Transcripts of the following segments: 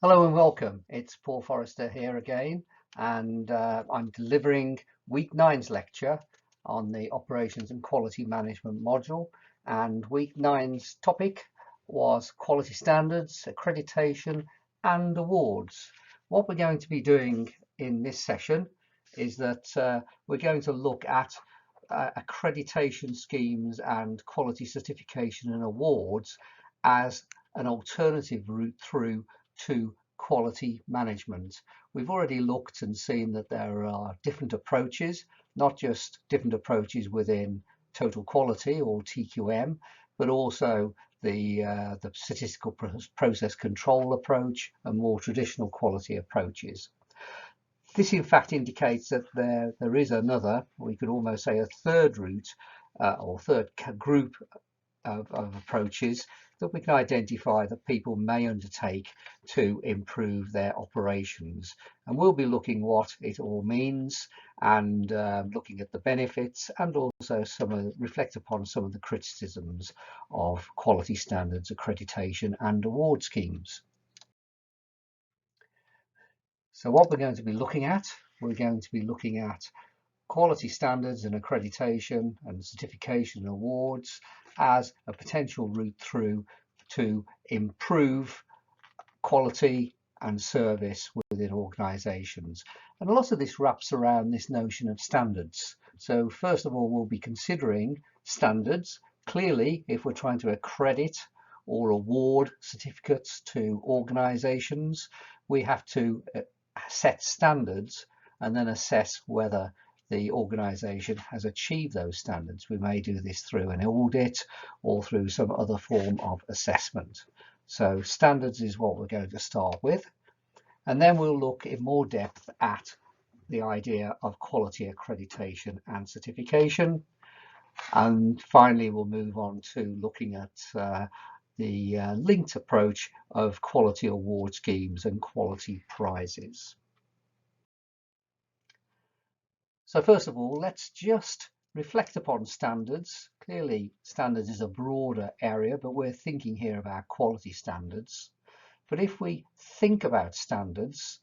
Hello and welcome. It's Paul Forrester here again, and I'm delivering week nine's lecture on the Operations and Quality Management module. And week nine's topic was quality standards, accreditation, and awards. What we're going to be doing in this session is that we're going to look at accreditation schemes and quality certification and awards as an alternative route through to quality management. We've already looked and seen that there are different approaches, not just different approaches within total quality or TQM, but also the statistical process control approach and more traditional quality approaches. This in fact indicates that there is another, we could almost say a third route or third group of approaches that we can identify that people may undertake to improve their operations. And we'll be looking what it all means and looking at the benefits and also reflect upon some of the criticisms of quality standards, accreditation and award schemes. So what we're going to be looking at, we're going to be looking at quality standards and accreditation and certification and awards as a potential route through to improve quality and service within organisations. And a lot of this wraps around this notion of standards. So first of all, we'll be considering standards. Clearly, if we're trying to accredit or award certificates to organisations, we have to set standards and then assess whether the organisation has achieved those standards. We may do this through an audit or through some other form of assessment. So standards is what we're going to start with. And then we'll look in more depth at the idea of quality accreditation and certification. And finally, we'll move on to looking at the linked approach of quality award schemes and quality prizes. So first of all, let's just reflect upon standards. Clearly, standards is a broader area, but we're thinking here about quality standards. But if we think about standards,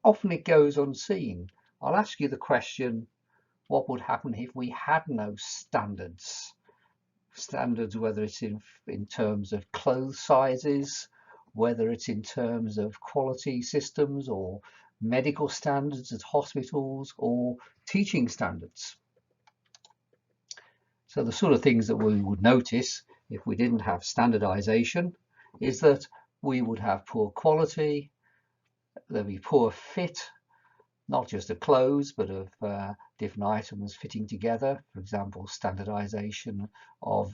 often it goes unseen. I'll ask you the question, what would happen if we had no standards? Standards, whether it's in terms of clothes sizes, whether it's in terms of quality systems or medical standards at hospitals or teaching standards. So the sort of things that we would notice if we didn't have standardization is that we would have poor quality, there'd be poor fit, not just of clothes, but of different items fitting together. For example, standardization of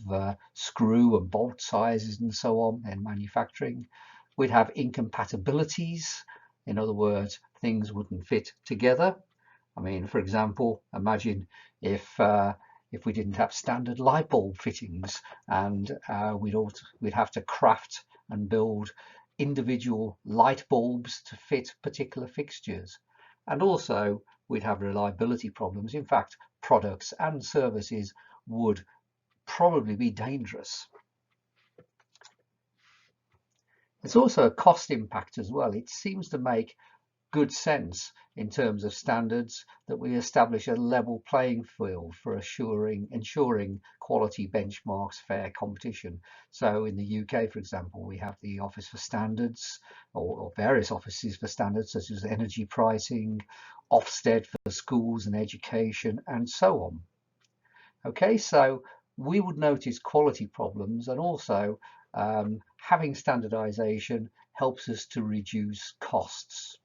screw and bolt sizes and so on in manufacturing. We'd have incompatibilities. In other words, things wouldn't fit together. I mean, for example, imagine if we didn't have standard light bulb fittings and we'd have to craft and build individual light bulbs to fit particular fixtures. And also we'd have reliability problems. In fact, products and services would probably be dangerous. It's also a cost impact as well. It seems to make good sense in terms of standards that we establish a level playing field for ensuring quality benchmarks, fair competition. So in the UK, for example, we have the Office for Standards or various offices for standards such as energy pricing, Ofsted for schools and education, and so on. Okay, so we would notice quality problems, and also having standardization helps us to reduce costs.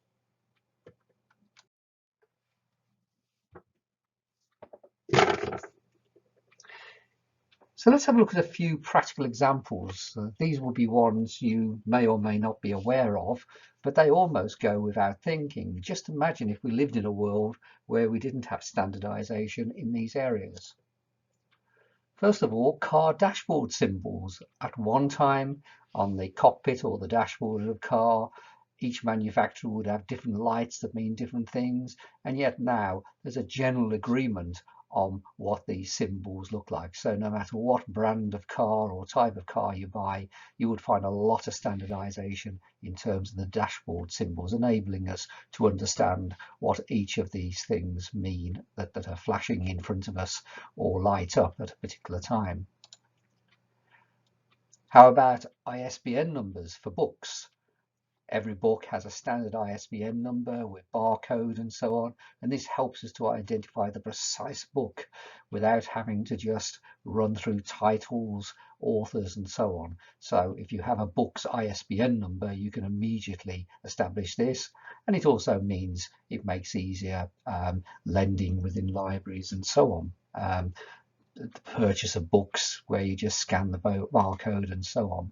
So let's have a look at a few practical examples. These will be ones you may or may not be aware of, but they almost go without thinking. Just imagine if we lived in a world where we didn't have standardization in these areas. First of all, car dashboard symbols. At one time on the cockpit or the dashboard of a car, each manufacturer would have different lights that mean different things, and yet now there's a general agreement on what these symbols look like. So no matter what brand of car or type of car you buy, you would find a lot of standardization in terms of the dashboard symbols, enabling us to understand what each of these things mean that are flashing in front of us or light up at a particular time. How about ISBN numbers for books? Every book has a standard ISBN number with barcode and so on, and this helps us to identify the precise book without having to just run through titles, authors and so on. So if you have a book's ISBN number, you can immediately establish this, and it also means it makes easier lending within libraries and so on. The purchase of books where you just scan the barcode and so on.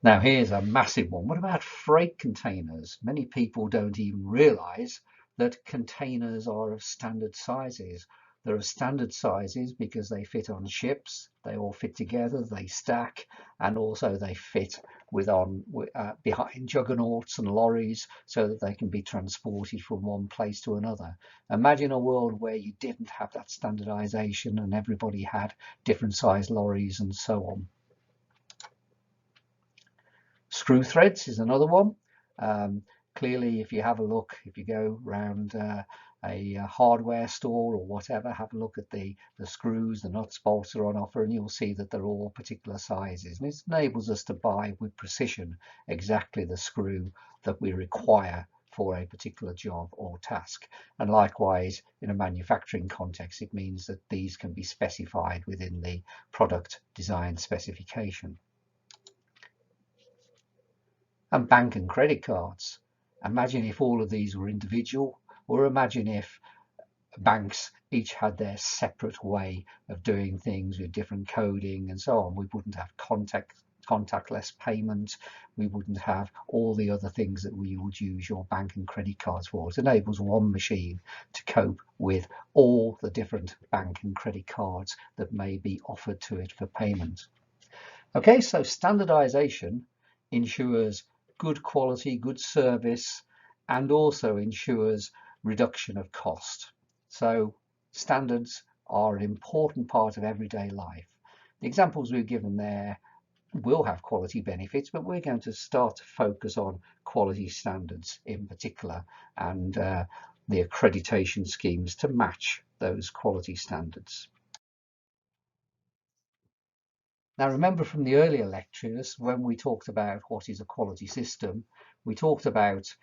Now here's a massive one. What about freight containers? Many people don't even realize that containers are of standard sizes. There are standard sizes because they fit on ships, they all fit together, they stack, and also they fit behind juggernauts and lorries so that they can be transported from one place to another. Imagine a world where you didn't have that standardization and everybody had different size lorries and so on. Screw threads is another one. Clearly, if you have a look, if you go around a hardware store or whatever, have a look at the screws, the nuts, bolts are on offer, and you'll see that they're all particular sizes. And it enables us to buy with precision exactly the screw that we require for a particular job or task. And likewise, in a manufacturing context, it means that these can be specified within the product design specification. And bank and credit cards. Imagine if all of these were individual, or imagine if banks each had their separate way of doing things with different coding and so on. We wouldn't have contactless payment. We wouldn't have all the other things that we would use your bank and credit cards for. It enables one machine to cope with all the different bank and credit cards that may be offered to it for payment. Okay, so standardization ensures good quality, good service, and also ensures reduction of cost. So standards are an important part of everyday life. The examples we've given there will have quality benefits, but we're going to start to focus on quality standards in particular and the accreditation schemes to match those quality standards. Now, remember from the earlier lectures, when we talked about what is a quality system, we talked about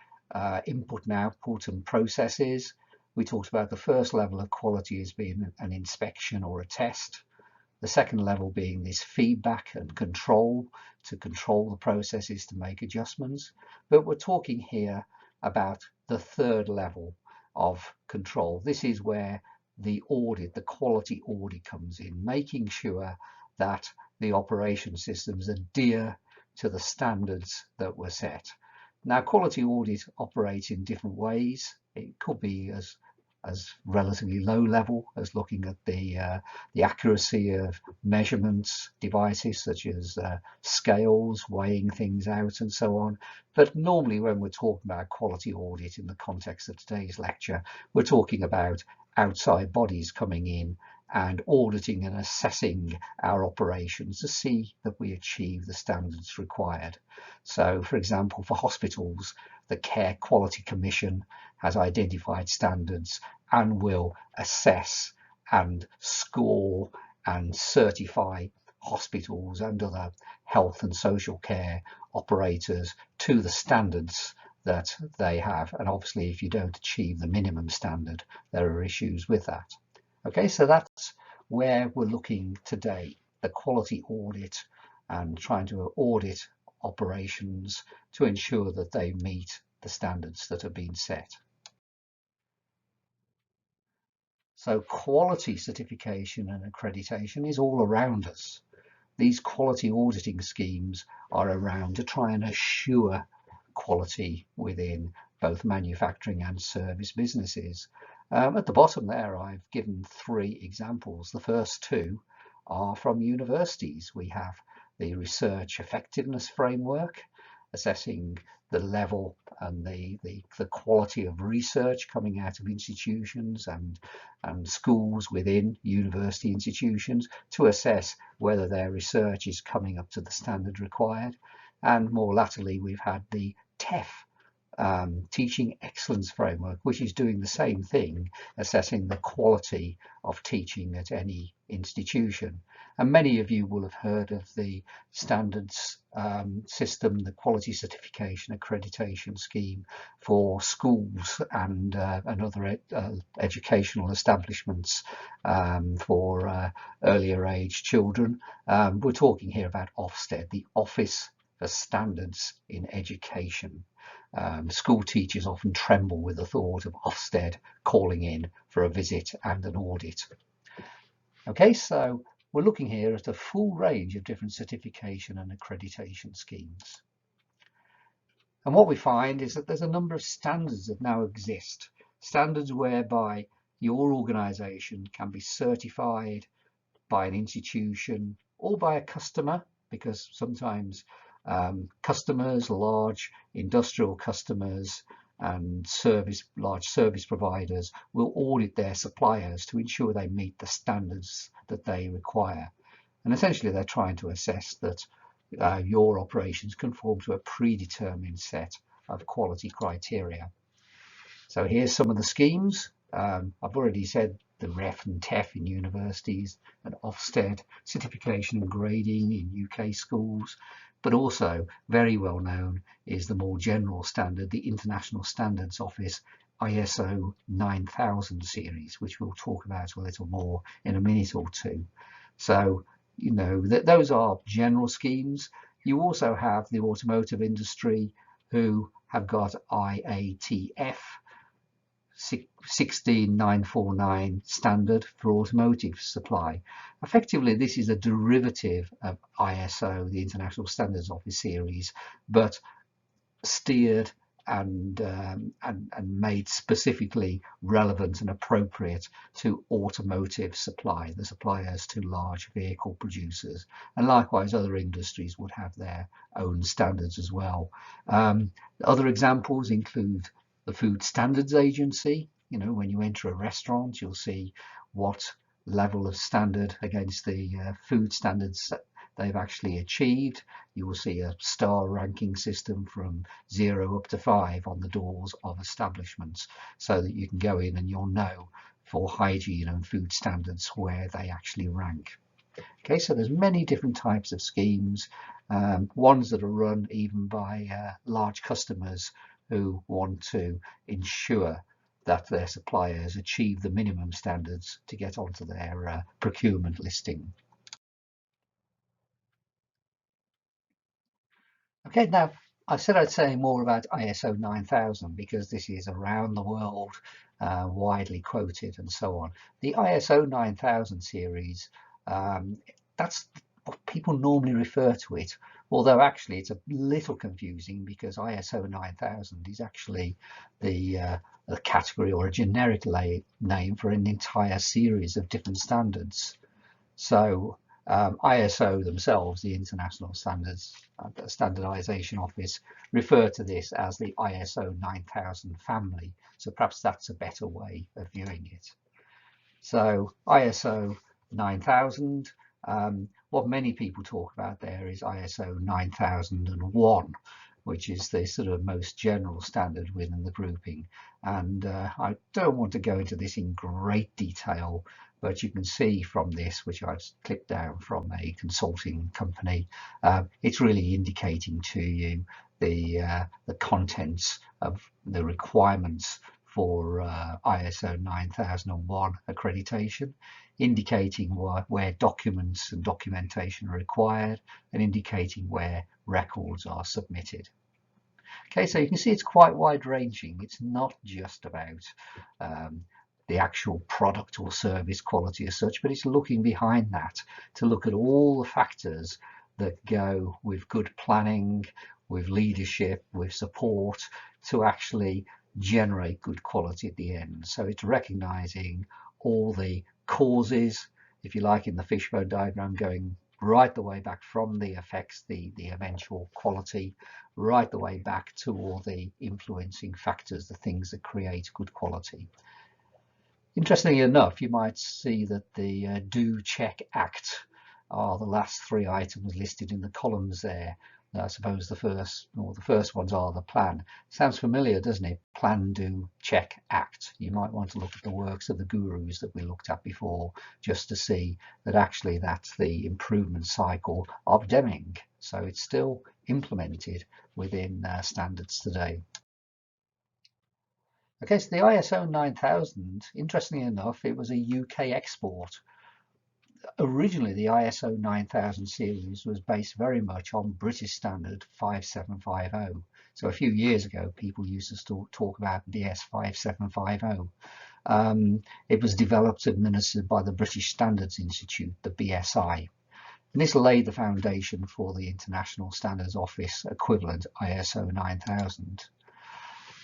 input and output and processes. We talked about the first level of quality as being an inspection or a test. The second level being this feedback and control, to control the processes to make adjustments. But we're talking here about the third level of control. This is where the audit, the quality audit comes in, making sure that the operation systems adhere to the standards that were set. Now, quality audit operates in different ways. It could be as relatively low level as looking at the accuracy of measurements devices such as scales, weighing things out and so on. But normally when we're talking about quality audit in the context of today's lecture, we're talking about outside bodies coming in and auditing and assessing our operations to see that we achieve the standards required. So, for example, for hospitals, the Care Quality Commission has identified standards and will assess and score and certify hospitals and other health and social care operators to the standards that they have. And obviously, if you don't achieve the minimum standard, there are issues with that. Okay, so that's where we're looking today, the quality audit and trying to audit operations to ensure that they meet the standards that have been set. So quality certification and accreditation is all around us. These quality auditing schemes are around to try and assure quality within both manufacturing and service businesses. At the bottom there, I've given 3 examples. The first 2 are from universities. We have the Research Effectiveness Framework assessing the level and the quality of research coming out of institutions and schools within university institutions to assess whether their research is coming up to the standard required. And more latterly, we've had the TEF, Teaching Excellence Framework, which is doing the same thing, assessing the quality of teaching at any institution. And many of you will have heard of the standards system, the quality certification accreditation scheme for schools and other educational establishments for earlier age children. We're talking here about Ofsted, the Office for Standards in Education. School teachers often tremble with the thought of Ofsted calling in for a visit and an audit. Okay, so we're looking here at a full range of different certification and accreditation schemes. And what we find is that there's a number of standards that now exist, standards whereby your organisation can be certified by an institution or by a customer, because sometimes customers, large industrial customers and large service providers will audit their suppliers to ensure they meet the standards that they require. And essentially they're trying to assess that your operations conform to a predetermined set of quality criteria. So here's some of the schemes. I've already said the REF and TEF in universities and Ofsted, certification and grading in UK schools, but also very well known is the more general standard, the International Standards Office ISO 9000 series, which we'll talk about a little more in a minute or two. So, you know, those are general schemes. You also have the automotive industry who have got IATF 16949 standard for automotive supply. Effectively, this is a derivative of ISO, the International Standards Office series, but steered and made specifically relevant and appropriate to automotive supply, the suppliers to large vehicle producers. And likewise, other industries would have their own standards as well. Other examples include the Food Standards Agency. You know, when you enter a restaurant, you'll see what level of standard against the food standards they've actually achieved. You will see a star ranking system from 0 up to 5 on the doors of establishments, so that you can go in and you'll know for hygiene and food standards where they actually rank. Okay, so there's many different types of schemes, ones that are run even by large customers who want to ensure that their suppliers achieve the minimum standards to get onto their procurement listing. Okay, now I said I'd say more about ISO 9000 because this is around the world, widely quoted and so on. The ISO 9000 series, that's what people normally refer to it, although actually it's a little confusing because ISO 9000 is actually the category or a generic name for an entire series of different standards. So ISO themselves, the International Standardization Office, refer to this as the ISO 9000 family. So perhaps that's a better way of viewing it. So ISO 9000, what many people talk about there is ISO 9001, which is the sort of most general standard within the grouping. And I don't want to go into this in great detail, but you can see from this, which I've clipped down from a consulting company, it's really indicating to you the contents of the requirements for ISO 9001 accreditation, indicating where documents and documentation are required and indicating where records are submitted. Okay, so you can see it's quite wide-ranging. It's not just about the actual product or service quality as such, but it's looking behind that to look at all the factors that go with good planning, with leadership, with support to actually generate good quality at the end. So it's recognizing all the causes, if you like, in the fishbone diagram, going right the way back from the effects, the eventual quality, right the way back to all the influencing factors, the things that create good quality. Interestingly enough, you might see that the Do, Check, Act are the last three items listed in the columns there. I suppose the first ones are the plan. Sounds familiar, doesn't it? Plan, do, check, act. You might want to look at the works of the gurus that we looked at before, just to see that actually that's the improvement cycle of Deming. So it's still implemented within standards today. Okay, so the ISO 9000, interestingly enough, it was a UK export. Originally, the ISO 9000 series was based very much on British standard 5750. So a few years ago, people used to talk about BS 5750. It was developed, administered by the British Standards Institute, the BSI. And this laid the foundation for the International Standards Office equivalent ISO 9000.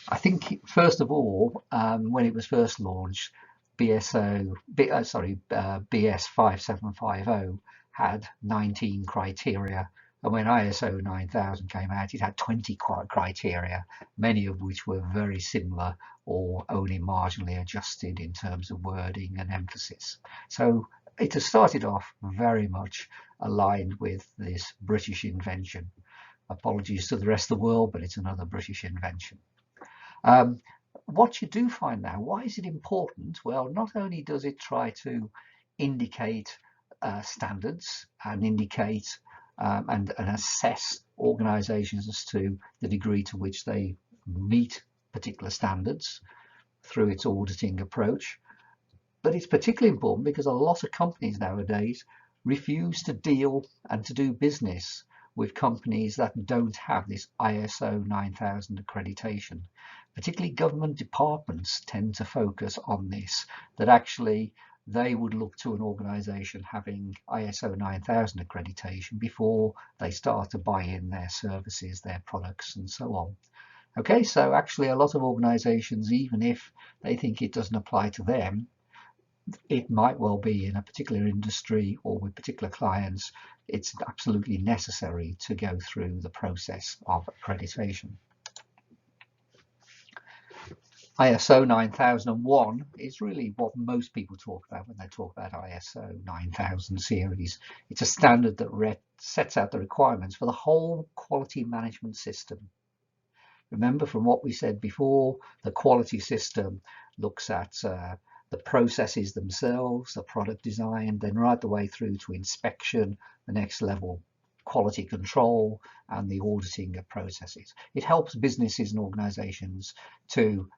I think, first of all, when it was first launched, BS 5750 had 19 criteria, and when ISO 9000 came out, it had 20 criteria, many of which were very similar or only marginally adjusted in terms of wording and emphasis. So it has started off very much aligned with this British invention. Apologies to the rest of the world, but it's another British invention. What you do find now, why is it important? Well, not only does it try to indicate standards and indicate and assess organisations as to the degree to which they meet particular standards through its auditing approach, but it's particularly important because a lot of companies nowadays refuse to deal and to do business with companies that don't have this ISO 9000 accreditation. Particularly government departments tend to focus on this, that actually they would look to an organisation having ISO 9000 accreditation before they start to buy in their services, their products and so on. Okay, so actually a lot of organisations, even if they think it doesn't apply to them, it might well be in a particular industry or with particular clients, it's absolutely necessary to go through the process of accreditation. ISO 9001 is really what most people talk about when they talk about ISO 9000 series. It's a standard that sets out the requirements for the whole quality management system. Remember from what we said before, the quality system looks at the processes themselves, the product design, then right the way through to inspection, the next level, quality control, and the auditing of processes. It helps businesses and organizations to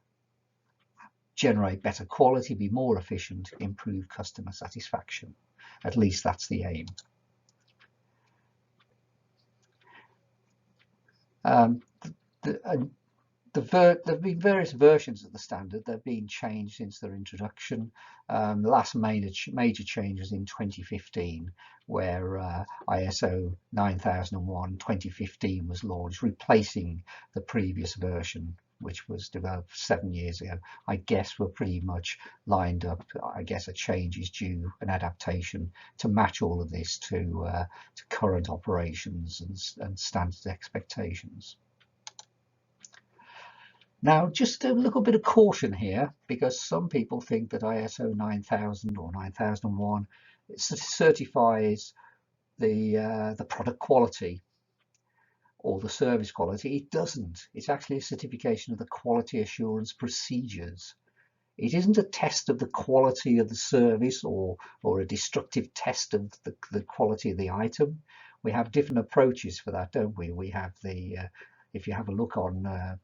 generate better quality, be more efficient, improve customer satisfaction. At least that's the aim. There have been various versions of the standard that have been changed since their introduction. The last major change was in 2015, where ISO 9001 2015 was launched, replacing the previous version, which was developed 7 years ago. I guess we're pretty much lined up. I guess a change is due, an adaptation to match all of this to current operations and standard expectations. Now, just a little bit of caution here, because some people think that ISO 9000 or 9001 certifies the product quality or the service quality. It doesn't. It's actually a certification of the quality assurance procedures. It isn't a test of the quality of the service or a destructive test of the quality of the item. We have different approaches for that, don't we? We have the if you have a look on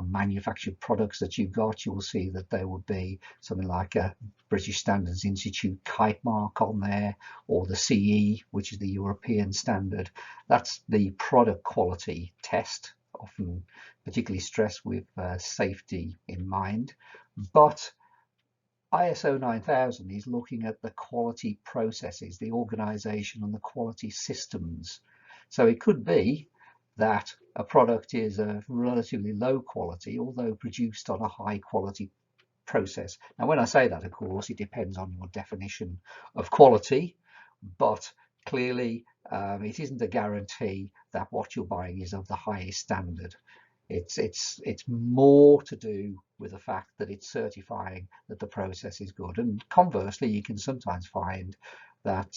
manufactured products that you've got, you will see that there would be something like a British Standards Institute kite mark on there, or the CE, which is the European standard. That's the product quality test, often particularly stressed with safety in mind. But ISO 9000 is looking at the quality processes, the organization and the quality systems. So it could be that a product is a relatively low quality, although produced on a high quality process. Now, when I say that, of course, it depends on your definition of quality, but clearly it isn't a guarantee that what you're buying is of the highest standard. It's more to do with the fact that it's certifying that the process is good. And conversely, you can sometimes find that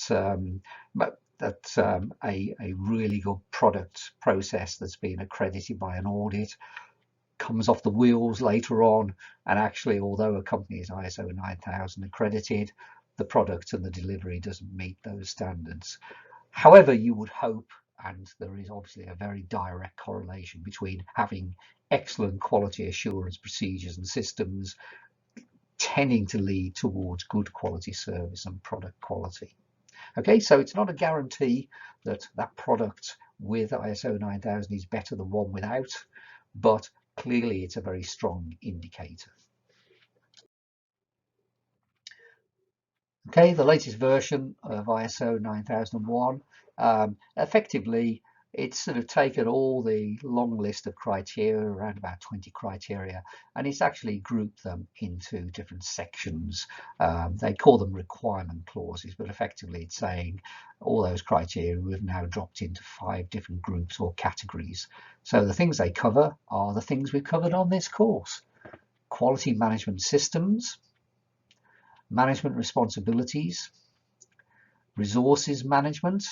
a really good product process that's been accredited by an audit comes off the wheels later on, and actually, although a company is ISO 9000 accredited, the product and the delivery doesn't meet those standards. However, you would hope, and there is obviously a very direct correlation between having excellent quality assurance procedures and systems tending to lead towards good quality service and product quality. Okay, so it's not a guarantee that that product with ISO 9000 is better than one without, but clearly it's a very strong indicator. Okay, the latest version of ISO 9001, effectively it's sort of taken all the long list of criteria, around about 20 criteria, and it's actually grouped them into different sections. They call them requirement clauses, but effectively it's saying all those criteria we've now dropped into 5 different groups or categories. So the things they cover are the things we've covered on this course: quality management systems, management responsibilities, resources management,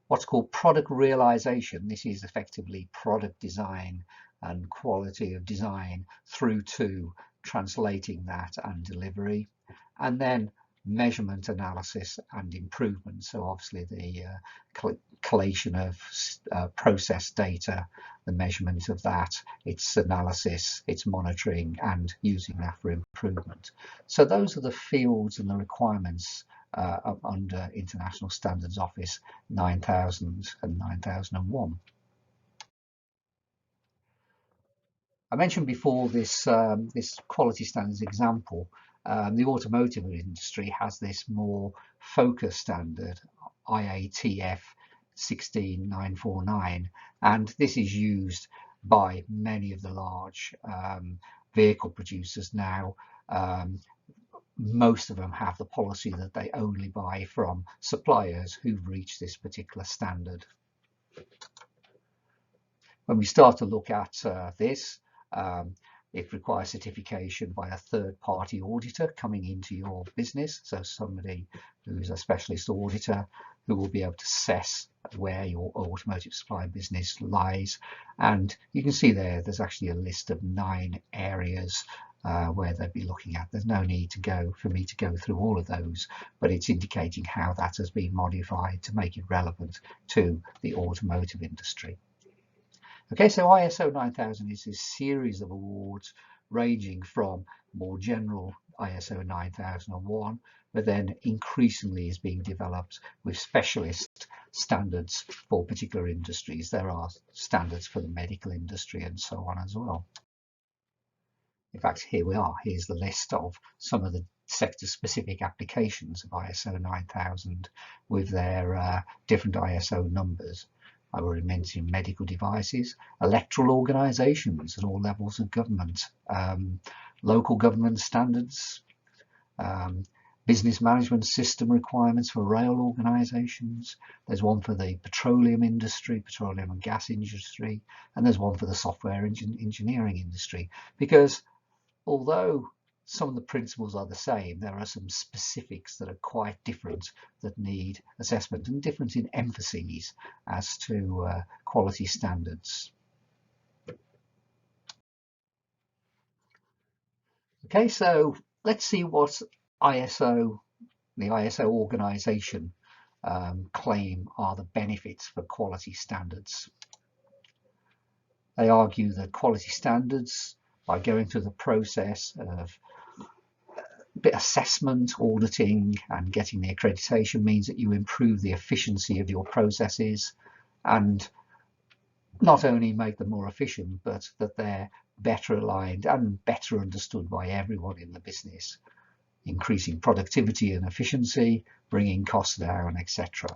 what's called product realization. This is effectively product design and quality of design through to translating that and delivery, and then measurement, analysis and improvement. So obviously the collation of process data, the measurement of that, its analysis, its monitoring, and using that for improvement. So those are the fields and the requirements under International Standards Office 9000 and 9001. I mentioned before this this quality standards example. The automotive industry has this more focused standard, IATF 16949, and this is used by many of the large vehicle producers now. Most of them have the policy that they only buy from suppliers who've reached this particular standard. When we start to look at this, it requires certification by a third-party auditor coming into your business. So somebody who's a specialist auditor who will be able to assess where your automotive supply business lies. And you can see there's actually a list of 9 areas where they'd be looking at. There's no need for me to go through all of those, but it's indicating how that has been modified to make it relevant to the automotive industry. Okay, so ISO 9000 is a series of awards ranging from more general ISO 9001, but then increasingly is being developed with specialist standards for particular industries. There are standards for the medical industry and so on as well. In fact, here we are. Here's the list of some of the sector-specific applications of ISO 9000 with their different ISO numbers. I already mentioned medical devices, electoral organisations at all levels of government, local government standards, business management system requirements for rail organisations. There's one for the petroleum industry, petroleum and gas industry, and there's one for the software engineering industry. Because although some of the principles are the same, there are some specifics that are quite different that need assessment, and different in emphases as to quality standards. Okay, so let's see what the ISO organization claim are the benefits for quality standards. They argue that quality standards, by going through the process of assessment, auditing and getting the accreditation, means that you improve the efficiency of your processes and not only make them more efficient, but that they're better aligned and better understood by everyone in the business, increasing productivity and efficiency, bringing costs down, etc.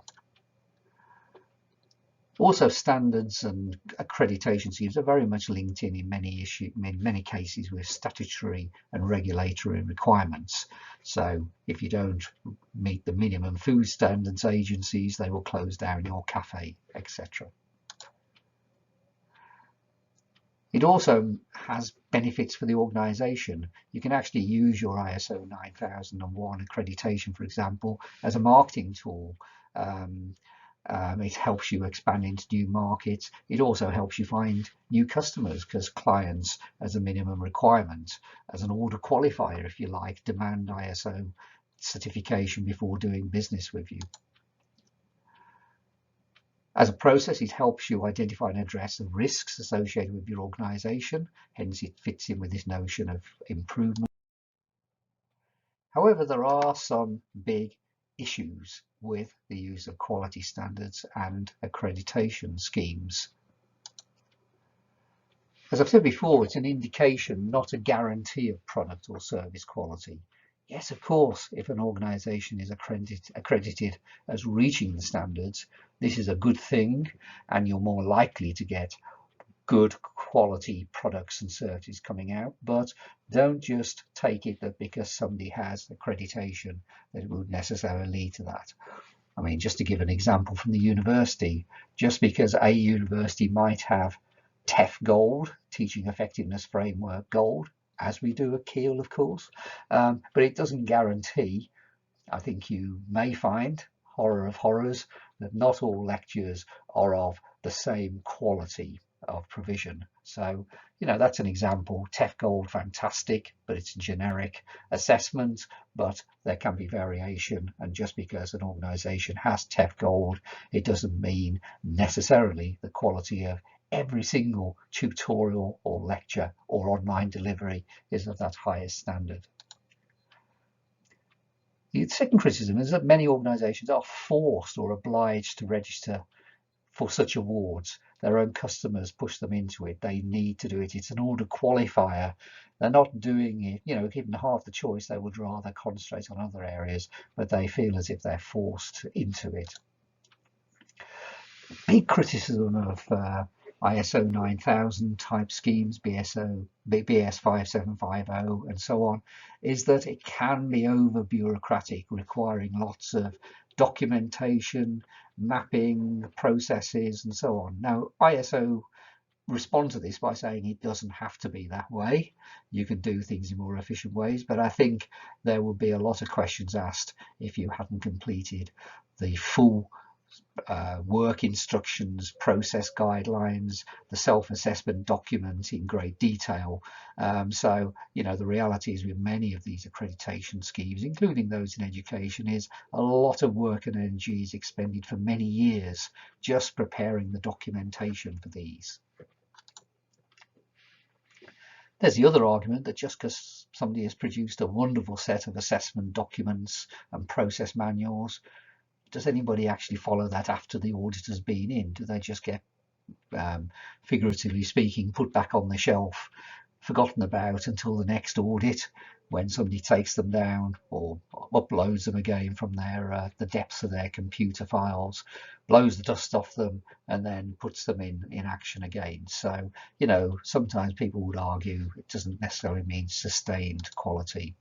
Also, standards and accreditation schemes are very much linked in many cases with statutory and regulatory requirements. So if you don't meet the minimum food standards agencies, they will close down your cafe, etc. It also has benefits for the organisation. You can actually use your ISO 9001 accreditation, for example, as a marketing tool. Um, it helps you expand into new markets. It also helps you find new customers because clients, as a minimum requirement, as an order qualifier, if you like, demand ISO certification before doing business with you. As a process, it helps you identify and address the risks associated with your organisation. Hence, it fits in with this notion of improvement. However, there are some big issues with the use of quality standards and accreditation schemes. As I've said before, it's an indication, not a guarantee of product or service quality. Yes, of course, if an organisation is accredited as reaching the standards, this is a good thing, and you're more likely to get good quality products and services coming out. But don't just take it that because somebody has accreditation that it will necessarily lead to that. I mean, just to give an example from the university, just because a university might have TEF Gold, Teaching Effectiveness Framework Gold, as we do at Keele, of course, but it doesn't guarantee. I think you may find, horror of horrors, that not all lectures are of the same quality of provision. So, that's an example. TEF Gold, fantastic, but it's a generic assessment, but there can be variation. And just because an organisation has TEF Gold, it doesn't mean necessarily the quality of every single tutorial or lecture or online delivery is of that highest standard. The second criticism is that many organisations are forced or obliged to register for such awards. Their own customers push them into it. They need to do it. It's an order qualifier. They're not doing it, given half the choice, they would rather concentrate on other areas, but they feel as if they're forced into it. Big criticism of ISO 9000 type schemes, BS 5750 and so on, is that it can be over bureaucratic, requiring lots of documentation, mapping, processes and so on. Now, ISO responds to this by saying it doesn't have to be that way. You can do things in more efficient ways, but I think there would be a lot of questions asked if you hadn't completed the full work instructions, process guidelines, the self-assessment document in great detail. So, the reality is with many of these accreditation schemes, including those in education, is a lot of work and energy is expended for many years just preparing the documentation for these. There's the other argument that just because somebody has produced a wonderful set of assessment documents and process manuals, does anybody actually follow that after the audit has been in? Do they just get, figuratively speaking, put back on the shelf, forgotten about until the next audit when somebody takes them down or uploads them again from the depths of their computer files, blows the dust off them and then puts them in action again? So, sometimes people would argue it doesn't necessarily mean sustained quality.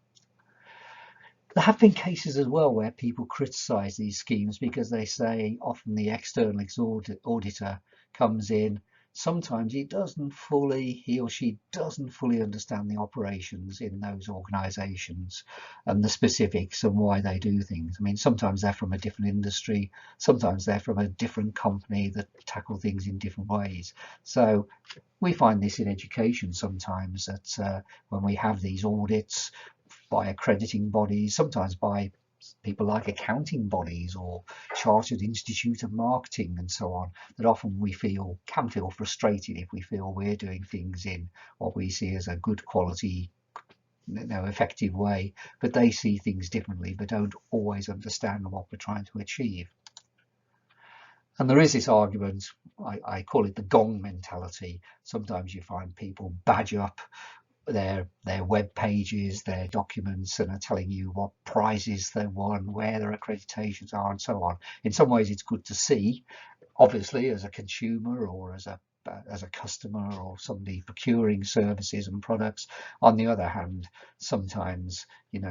There have been cases as well where people criticise these schemes because they say often the external auditor comes in. Sometimes he or she doesn't fully understand the operations in those organisations and the specifics and why they do things. I mean, sometimes they're from a different industry, sometimes they're from a different company that tackle things in different ways. So we find this in education sometimes, that when we have these audits by accrediting bodies, sometimes by people like accounting bodies or Chartered Institute of Marketing and so on, that often we can feel frustrated if we feel we're doing things in what we see as a good quality, effective way, but they see things differently but don't always understand what we're trying to achieve. And there is this argument, I call it the gong mentality. Sometimes you find people badge up their web pages, their documents, and are telling you what prizes they won, where their accreditations are and so on. In some ways it's good to see. Obviously, as a consumer or as a customer or somebody procuring services and products. On the other hand, sometimes, in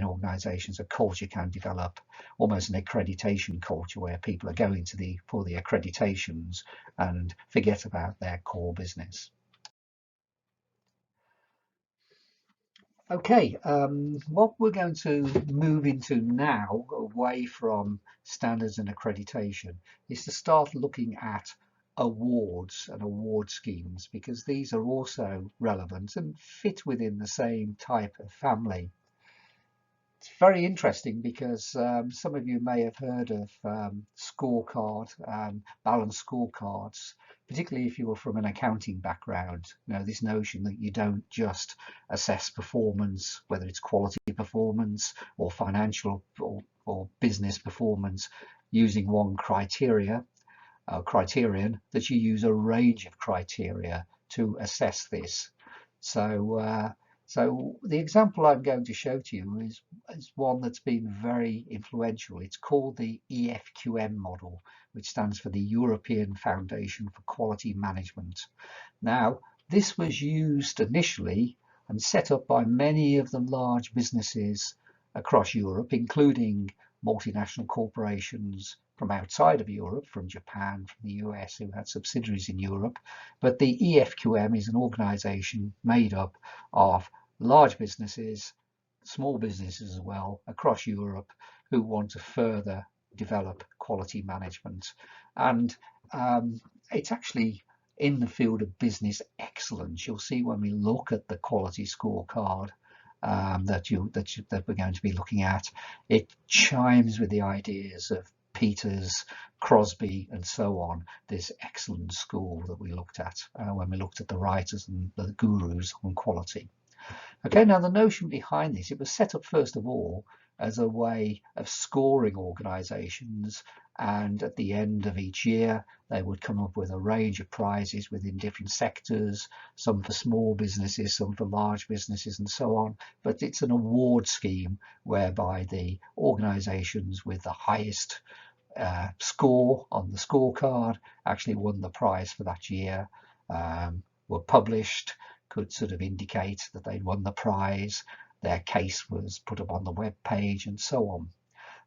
organisations, a culture can develop, almost an accreditation culture, where people are going for the accreditations and forget about their core business. Okay, what we're going to move into now, away from standards and accreditation, is to start looking at awards and award schemes, because these are also relevant and fit within the same type of family. It's very interesting because some of you may have heard of balanced scorecards, particularly if you were from an accounting background. This notion that you don't just assess performance, whether it's quality performance or financial or business performance, using one criterion, that you use a range of criteria to assess this. So the example I'm going to show to you is one that's been very influential. It's called the EFQM model, which stands for the European Foundation for Quality Management. Now, this was used initially and set up by many of the large businesses across Europe, including multinational corporations from outside of Europe, from Japan, from the US, who had subsidiaries in Europe. But the EFQM is an organization made up of large businesses, small businesses as well, across Europe, who want to further develop quality management. And it's actually in the field of business excellence. You'll see when we look at the quality scorecard that we're going to be looking at, it chimes with the ideas of Peters, Crosby, and so on, this excellent school that we looked at when we looked at the writers and the gurus on quality. Okay, now the notion behind this, it was set up first of all as a way of scoring organisations, and at the end of each year they would come up with a range of prizes within different sectors, some for small businesses, some for large businesses, and so on. But it's an award scheme whereby the organisations with the highest score on the scorecard actually won the prize for that year, were published, could sort of indicate that they'd won the prize, their case was put up on the web page, and so on.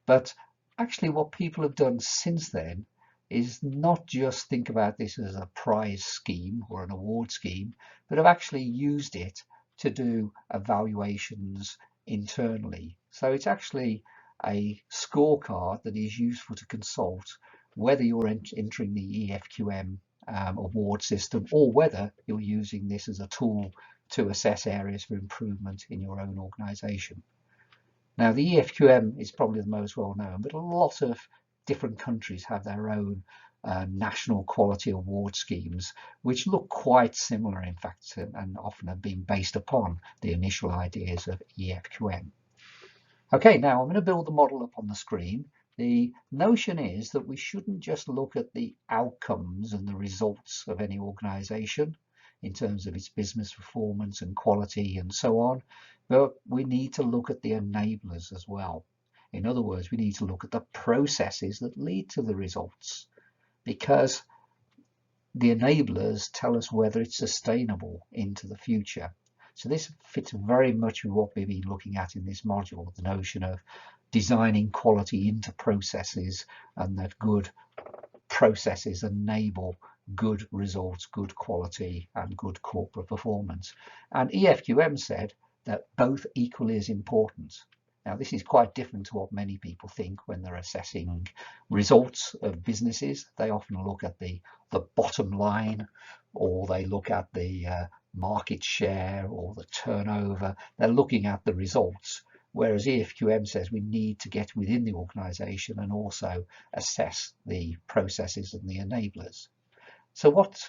But actually what people have done since then is not just think about this as a prize scheme or an award scheme, but have actually used it to do evaluations internally. So it's actually a scorecard that is useful to consult whether you're entering the EFQM award system, or whether you're using this as a tool to assess areas for improvement in your own organisation. Now, the EFQM is probably the most well known, but a lot of different countries have their own national quality award schemes, which look quite similar, in fact, and often have been based upon the initial ideas of EFQM. Okay, now I'm going to build the model up on the screen. The notion is that we shouldn't just look at the outcomes and the results of any organisation in terms of its business performance and quality and so on, but we need to look at the enablers as well. In other words, we need to look at the processes that lead to the results, because the enablers tell us whether it's sustainable into the future. So this fits very much with what we've been looking at in this module, the notion of designing quality into processes, and that good processes enable good results, good quality, and good corporate performance. And EFQM said that both equally as important. Now, this is quite different to what many people think when they're assessing results of businesses. They often look at the bottom line, or they look at the market share or the turnover. They're looking at the results, whereas EFQM says we need to get within the organisation and also assess the processes and the enablers. So what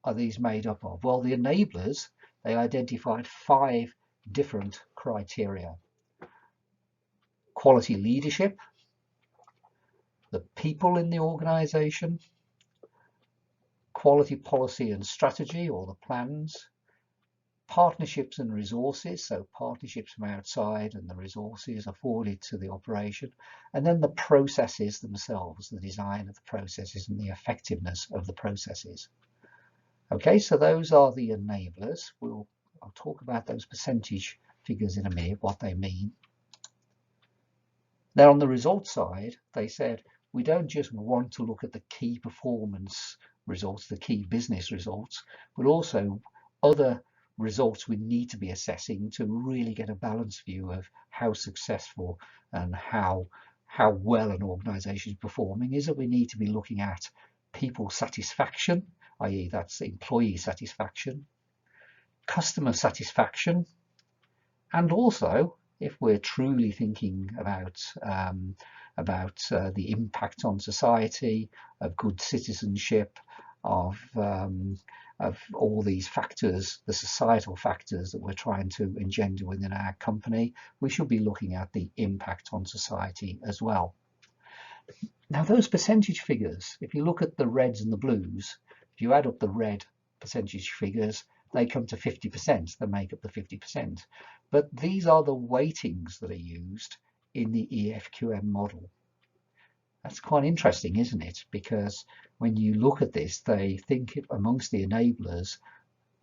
are these made up of? Well, the enablers, they identified 5 different criteria: quality leadership, the people in the organisation, quality policy and strategy, or the plans, partnerships and resources, so partnerships from outside and the resources afforded to the operation, and then the processes themselves, the design of the processes and the effectiveness of the processes. Okay, so those are the enablers. I'll talk about those percentage figures in a minute, what they mean. Then on the results side, they said, we don't just want to look at the key performance results, the key business results, but also other results we need to be assessing to really get a balanced view of how successful and how well an organisation is performing. Is that we need to be looking at people satisfaction, i.e. that's employee satisfaction, customer satisfaction, and also if we're truly thinking about the impact on society, of good citizenship, of all these factors, the societal factors that we're trying to engender within our company, we should be looking at the impact on society as well. Now those percentage figures, if you look at the reds and the blues, if you add up the red percentage figures, they come to 50%, they make up the 50%. But these are the weightings that are used in the EFQM model. That's quite interesting, isn't it? Because when you look at this, they think amongst the enablers,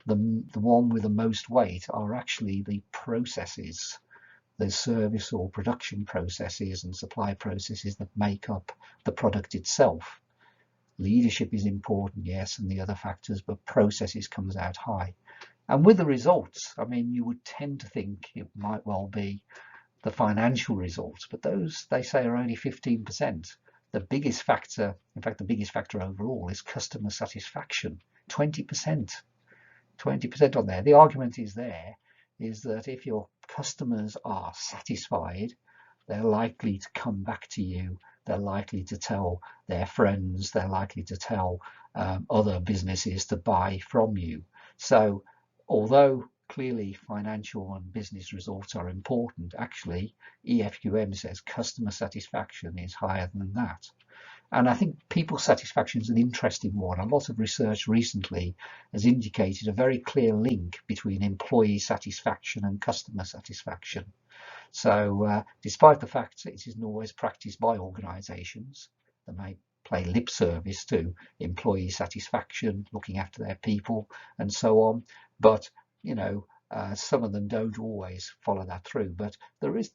the one with the most weight are actually the processes, the service or production processes and supply processes that make up the product itself. Leadership is important, yes, and the other factors, but processes comes out high. And with the results, I mean, you would tend to think it might well be the financial results, but those, they say, are only 15%. The biggest factor, in fact, the biggest factor overall is customer satisfaction, 20%. 20% on there. The argument is that if your customers are satisfied, they're likely to come back to you, they're likely to tell their friends, they're likely to tell other businesses to buy from you. So although clearly financial and business results are important, actually EFQM says customer satisfaction is higher than that. And I think people satisfaction is an interesting one. A lot of research recently has indicated a very clear link between employee satisfaction and customer satisfaction. So despite the fact that it isn't always practiced by organisations, they may play lip service to employee satisfaction, looking after their people and so on, but you know, some of them don't always follow that through. But there is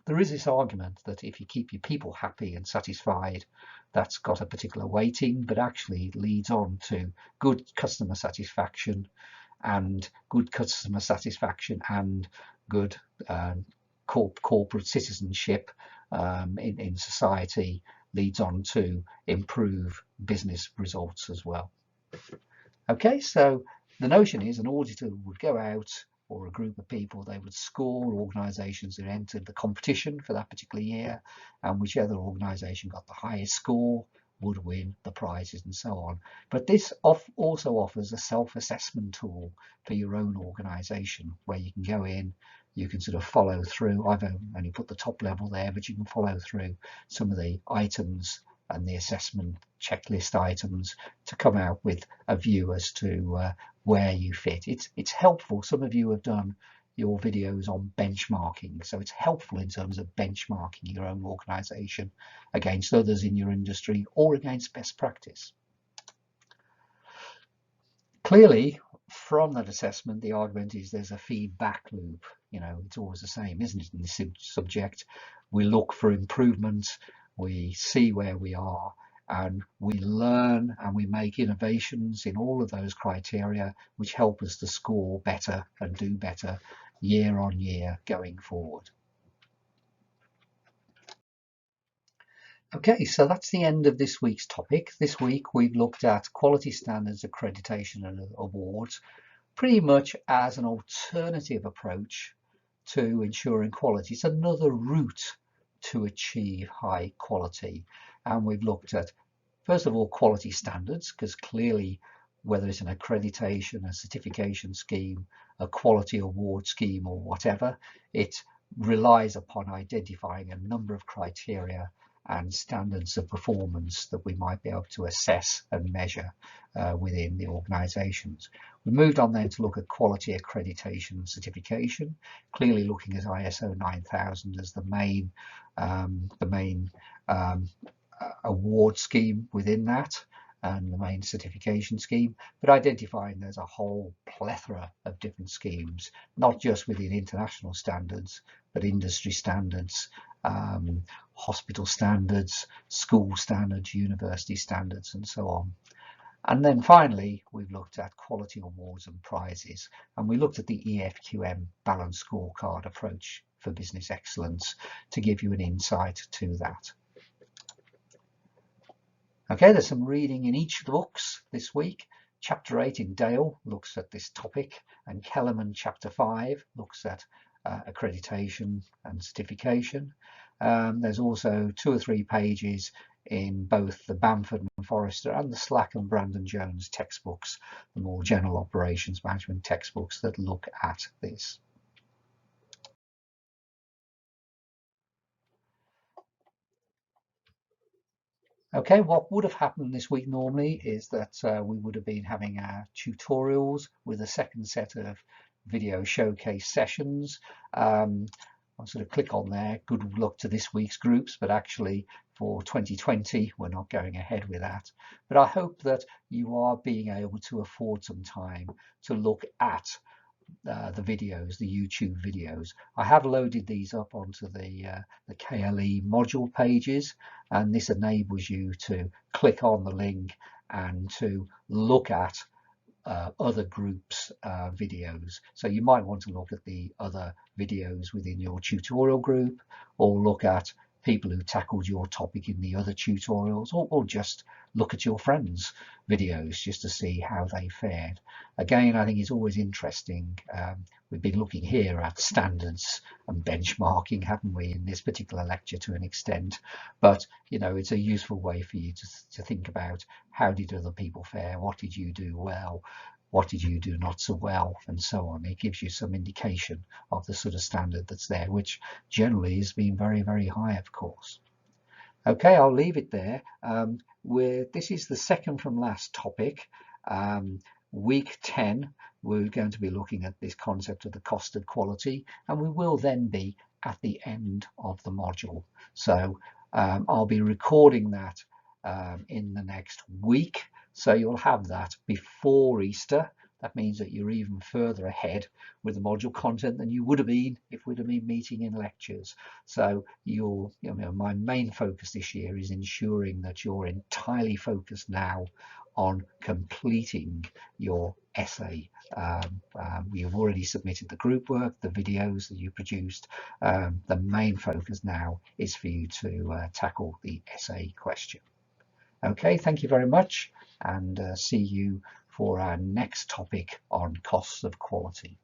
this argument that if you keep your people happy and satisfied, that's got a particular weighting, but actually it leads on to good customer satisfaction and good good corporate citizenship in society leads on to improve business results as well. Okay, so the notion is an auditor would go out, or a group of people, they would score organisations that entered the competition for that particular year, and whichever organisation got the highest score would win the prizes and so on. But this also offers a self-assessment tool for your own organisation, where you can go in, you can sort of follow through. I've only put the top level there, but you can follow through some of the items and the assessment checklist items to come out with a view as to where you fit. It's helpful. Some of you have done your videos on benchmarking, so it's helpful in terms of benchmarking your own organisation against others in your industry or against best practice. Clearly, from that assessment, the argument is there's a feedback loop. You know, it's always the same, isn't it, in this subject? We look for improvements, we see where we are, and we learn and we make innovations in all of those criteria which help us to score better and do better year on year going forward. Okay, so that's the end of this week's topic. This week we've looked at quality standards, accreditation and awards pretty much as an alternative approach to ensuring quality. It's another route to achieve high quality, and we've looked at, first of all, quality standards, because clearly whether it's an accreditation, a certification scheme, a quality award scheme or whatever, it relies upon identifying a number of criteria and standards of performance that we might be able to assess and measure within the organisations. We moved on then to look at quality accreditation and certification, clearly looking at ISO 9000 as the main award scheme within that and the main certification scheme, but identifying there's a whole plethora of different schemes, not just within international standards, but industry standards, hospital standards, school standards, university standards, and so on. And then finally, we've looked at quality awards and prizes, and we looked at the EFQM balanced scorecard approach for business excellence to give you an insight to that. Okay, there's some reading in each of the books this week. Chapter 8 in Dale looks at this topic, and Kellerman Chapter 5 looks at accreditation and certification. There's also 2 or 3 pages in both the Bamford and Forrester and the Slack and Brandon Jones textbooks, the more general operations management textbooks that look at this. Okay, what would have happened this week normally is that we would have been having our tutorials with a second set of video showcase sessions. I'll sort of click on there, good luck to this week's groups, but actually for 2020 we're not going ahead with that. But I hope that you are being able to afford some time to look at the videos, the YouTube videos. I have loaded these up onto the KLE module pages, and this enables you to click on the link and to look at other groups' videos. So you might want to look at the other videos within your tutorial group, or look at people who tackled your topic in the other tutorials, or just look at your friends' videos just to see how they fared. Again, I think it's always interesting. We've been looking here at standards and benchmarking, haven't we, in this particular lecture to an extent, but you know, it's a useful way for you to think about how did other people fare, what did you do well, what did you do not so well, and so on. It gives you some indication of the sort of standard that's there, which generally has been very, very high, of course. Okay, I'll leave it there. This is the second from last topic. Week 10, we're going to be looking at this concept of the cost of quality, and we will then be at the end of the module. So I'll be recording that in the next week. So you'll have that before Easter. That means that you're even further ahead with the module content than you would have been if we'd have been meeting in lectures. So my main focus this year is ensuring that you're entirely focused now on completing your essay. You've already submitted the group work, the videos that you produced. The main focus now is for you to tackle the essay question. Okay, thank you very much, and see you for our next topic on costs of quality.